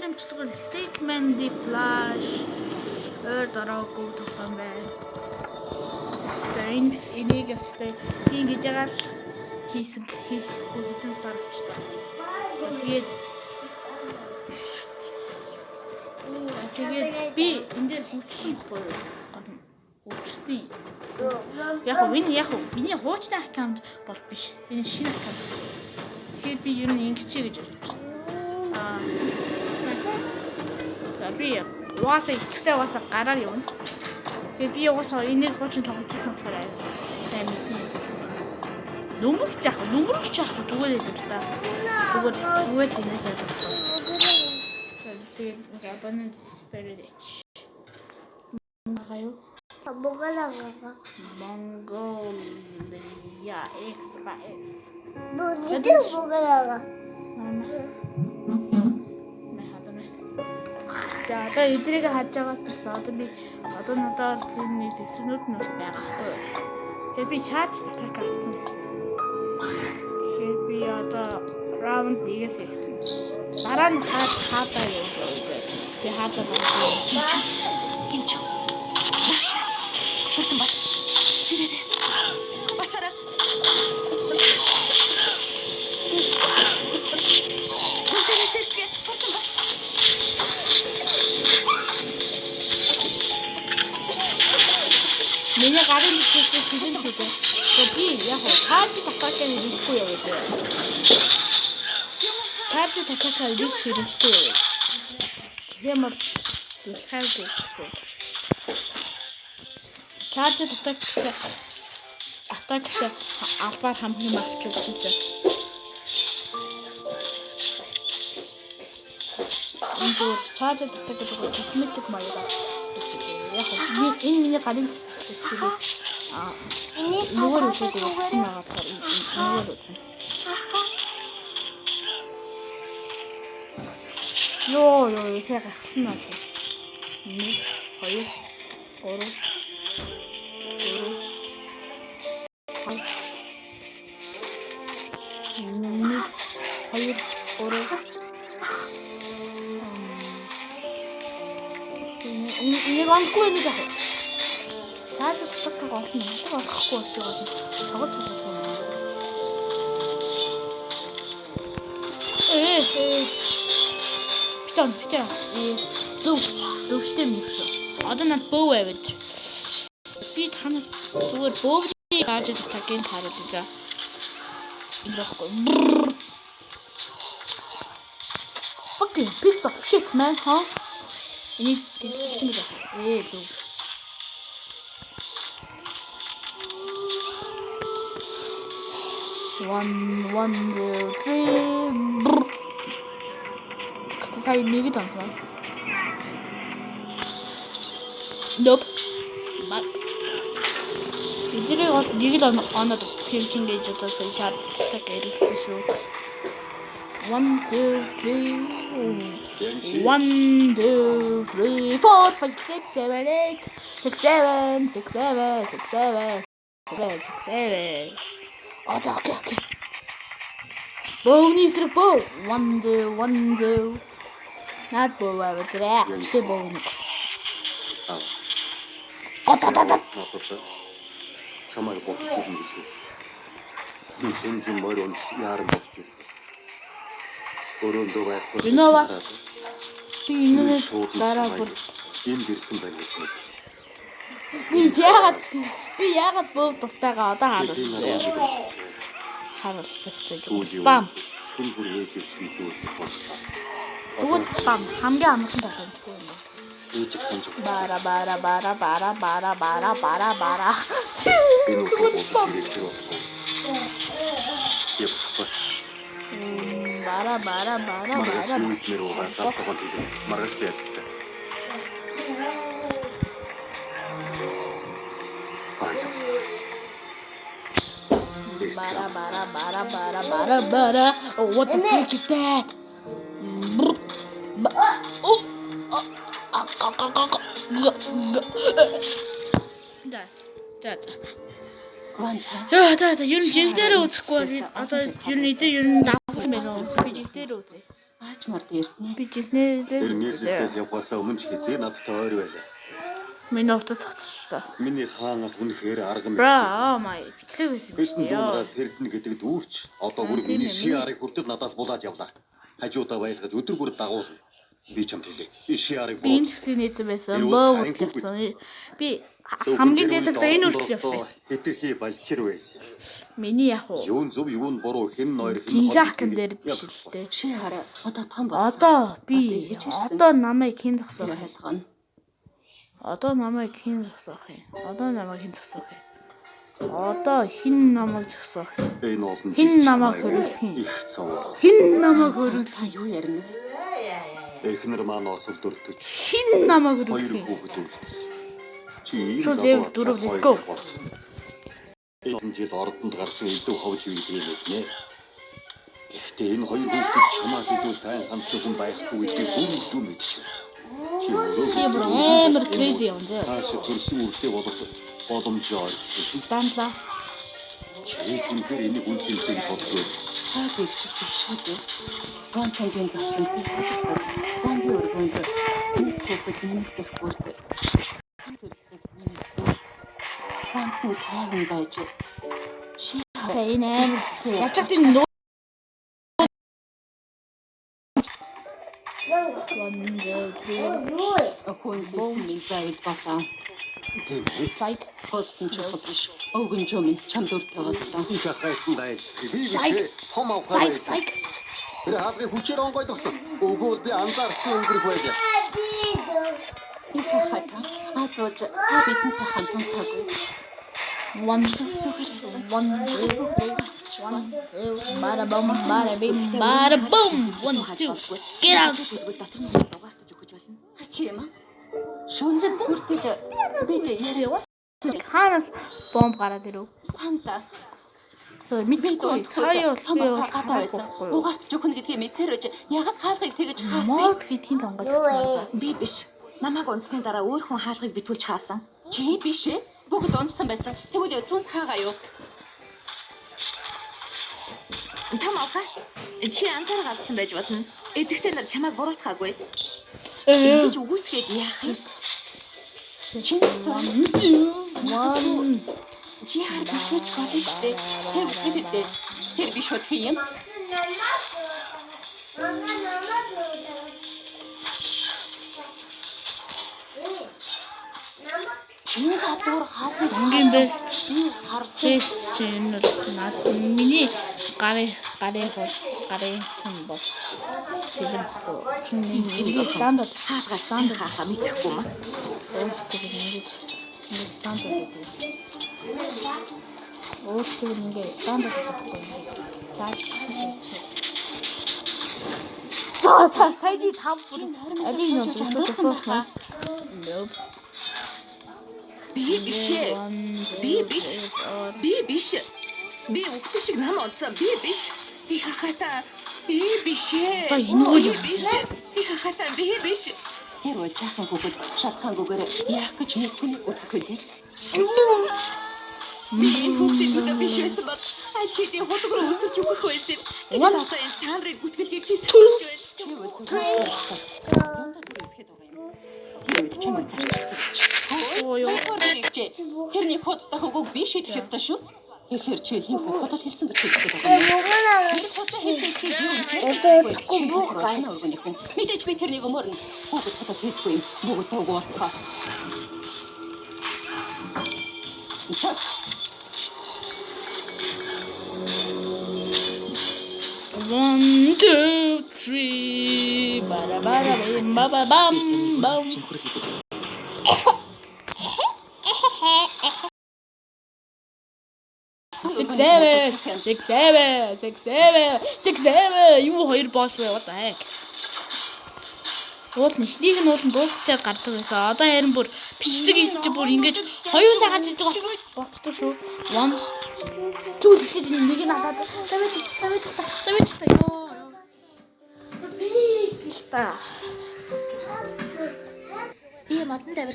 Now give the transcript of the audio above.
амжилтгүй Stickman the Flash дороогүй тоглоом байна. Энийг ястай тийм гэж яагаад хийхгүй хэдэн сар болчихлоо. Тэгээд би энэ дээр хүчтэй боёо. Хүчтэй. Яг миний хуучны аккаунт бол биш. Энэ шинэ аккаунт. Тэгэхээр би юу нэг ингэж гэж байна. За би угаасаа гараар явна. Тэгээд би угаасаа энийг хуучин тоглож болохоор сайн мэднэ. Нүмерч яах зүгээр л та. Зүгээр тийм яаж болох. Тэгээд абонент спэрэж. Магаю. Mongolia X-Ray. Mongolia. За одоо эдрийг хаж байгаа ч одоо надад энэ төвчнүүд нь байгаа. Тэгээд би чарж татах авсан. Тэгээд би одоо раунд 1-ээс эхэлнэ. Дараа нь хаадаа явуулъя. Би хаадаа байна. Инч. Хурдан бас. Сэрээрээ. Басараа. Үлдээрээ сэрцгээ. Хурдан бас. Миний гарын хэсэгт фильм хийдэг. Би яг чарж татах гэж хэлэхгүй яваа. Чарж татах гэж хэлэхгүй яваа. Тийм бол хайргүй гэсэн. Чарж атак албаар хамгийн магчгүй гэж. Энэ чарж татах гэж косметик маягаар. Яг энэ миний гарын Энийг нөгөө үгүй гэсэн байгаа нөгөө үгүй. Ёо сайн гацсан аа. 1 2 3 Ini aku ini dah. Charge tak olson. Алга болохгүй болдог. Тоглож чадахгүй. Питон. Зөвштэй юм шүү. Одоо над бөө аваад. Би танаар зүгээр бөөгийн charge татагийн харуулъя за. Энэ байхгүй. Fucking piece of shit man, huh? Энийг тийм үү? Зөв. One, 2, 3. Ката сая нэг л онсон. Nope. Бат. Эдрийг нэг л оноод хэмжин гэж одоо сая чарж татах гэсэн шүү. 1, 2, 3. 1, 2, 3, 4, 5, 6, 7, 8, 6, 7. Okay. Бөөний эсрэг бөө. 1, 2. Наад бөө авдраа. Тэ бөөний. Отоо. Чамайг бодож ирнэ гэж хэлсэн. Би шинжин морьонд яаран бодож ирсэн. Өрөөндөө байхгүй. Би энэ дараа бүр энд ирсэн байна гэж мэдлээ. Би яагаад бөө дуртайгаа одоо харуулсан. Спам. Шүн бүр ээж ирсэн зүйл боллоо. Зүгээр спам хамгийн амархан тохиолдол юм байна. Ээжийг санаж бара. Зүгээр спам. Бара. Мэр угаа тавтахад хэлээ. Маргааш би ажилтаа. Bada. Oh, what the fuck is that? За ер нь жигдэрээ үзэхгүй бол одоо ер нь давах юм байна уу? Би жигдэрээ үзье. Аачмар дээртнэ. Би жинхнээ Эрнээсээс явахаасаа өмнө ч хэзээ надтай ойр байлаа. Миний утас татчихлаа. Миний хаанаас үнэхээр арга мэт. Бра, май бичлэг байсан юм Битэн шүү дээ. дуунаас хэрдэн гэдэг дүүрч одоо бүр Тийм миний ээ, ши арыг хүртэл надаас булаад явлаа. Хажуудаа байлгаж өдөр бүр дагуулна. Би чамд хэлээ. Би ши арыг Би энэ хэсгийг нээсэн байсан. Бөө гэсэн. Би хамгийн дээд энэ үргэлж явсан. хэтэрхий балчир байсан. Миний яг уу. Юун зөв юун буруу хэн ноёр хэн Жинхэнэ дээр бичлээ. Чи хараа одоо том болсон. Одоо би одоо намайг хэн зогсоох Тэр юм? хэлгэн. Одоо намайг хэн зогсоох юм? Одоо намайг хэн зогсоох юм? Одоо хин намайг зогсоох юм? Энэ олон Хэн жижиг намайг чамайг хөрөх юм? их цаваа. Хин намайг хөрөх? Та юу ярина вэ? Эхнэр маань осол дөртөж Хин намайг хоёр хөрөх юм? хүүхэд үлдсэн. Чи ийм Шууд залуу дөрөв, атлаа let's go. хоёр болсон. Энэ жил ордонд гарсан элдв ховж үйд нэ. Гэхдээ энэ хоёр хүүхэд чамаас илүү сайн хандсан хүн байхгүй гэдгийг бүгд мэдчихв. Чи Би бүр өөрөө амар crazy юм зэ. цааш төрсөн үрдээ болох боломжтой ойлгосон шүү. Станла. Чи үнэхээр энийг үнцэнтэй гэж бодож байна. Та тэгчихсэн шүү дээ. Вантангийн завсан би хатдаг. Вангийн өргөнд нэг хүүхэд нэмэгдэх бүрд. Зэрэглэг нэмэгдэх. Вантан тайван байж. Чи Энэ амар ячаатын нөө. хүн лсэн минь байвал болоо. Тийм ээ. Сайд. Хостон чухал биш. Өвгөн чөм чамд өртөө боллоо. Их ахайтан дай. Би Сайд. биш. Том авахаа. Сайд сайд. Тэр хаалгыг хүчээр онгойлгосон. Өгөөл би анзаарахгүй өнгөрөх байлаа. Их хата. Азуулж та бидэнтэй хамт унтаагүй. One Зөвхөрсөн. one bada bum bada bim bada boom 1 2 get out. Тэгвэл дотор нь угаартаж өгч болно. Чи юм аа? Шүнлэн бүртэл бид яриа Ханаас бомб гараад ирв. саналаа. So мэдээгүй сая том бол гадаа байсан. Угаартаж өгнө гэдгийг мэдсээр үж ягаад хаалгыг тэгэж хаасан? мод гэдгийг тонгож. Би биш. Намайг унтсны дараа өөр хүн хаалгыг битүүлж хаасан. Чи биш ээ? Бүгд унтсан байсан. Тэгвэл сүнс хаагаа юу? Том авах. Чи анзаараа алдсан байж болно. Эзэгтэй нар чамайг буруутгаагүй. Ингэж үгүйсгээд яах вэ? Чи One чи харж шийдэж болно шүү дээ. Тэр хэлээ. Тэр биш бол хийм. Чиний гадуур хаалгыг Өнгийн best би харсан. best чинь над миний гарын хүн бол сэлэн чинь стандарт Хаалгаа стандарт хахаа мэдэхгүй юм. өөртөө ингэж стандарт гэдэг. Өөртөө ингэ стандарт гэдэг юм. Тааш. Сайди тав бүр алиг юм андуулсан байхаа. Nope. Би биш ээ. Би биш. Би биш. Би ухт шиг нам онцсон. Би биш. Би хахата. Би биш ээ. Одоо энэ үйл юм. Би хахата. Би биш. Тэр бол жаахан хүүхэд шалхаангүйгээр яах гэж нэг хүнийг өтгөх үлээ. Би энэ хүүхдийн төлөө биш байсан бол аль хэдийн худаг руу өсөрч өгөх байсан. Тэгээд одоо энэ та нарын бүтгэлгийг хийсгэж байна. Тэр бол зүгээр. Юундаа дүрсгээд байгаа юм. Тэр үед чамайг цааш. Ой ёо. Тэрний худалдах өгөөг би шийдэх ёстой шүү. Тэгэхээр чи хин худал хэлсэн гэж хэлдэг байгаа юм. Тэр худал хэлсэн чи юу вэ? Мэдээж би тэрнийг өмөрнө. Хүүхэд худал хэлдэггүй юм. Бүгд тууг уулцгаа. Цаа. One, two, three, bada bada bim baba bam bam. Six, seven. Юу хоёр босс вэ? What the heck? Уул нэшнийг нь уулын дуусчаад гардаг байсан. Одоо харин бүр бичдэг ийс чи бүр ингэж хоёулаа гарч иж байгаа болцдог шүү. One, two гэдэг нэг нь алаад тавьж та ёо. Би ч та. Би модон давирч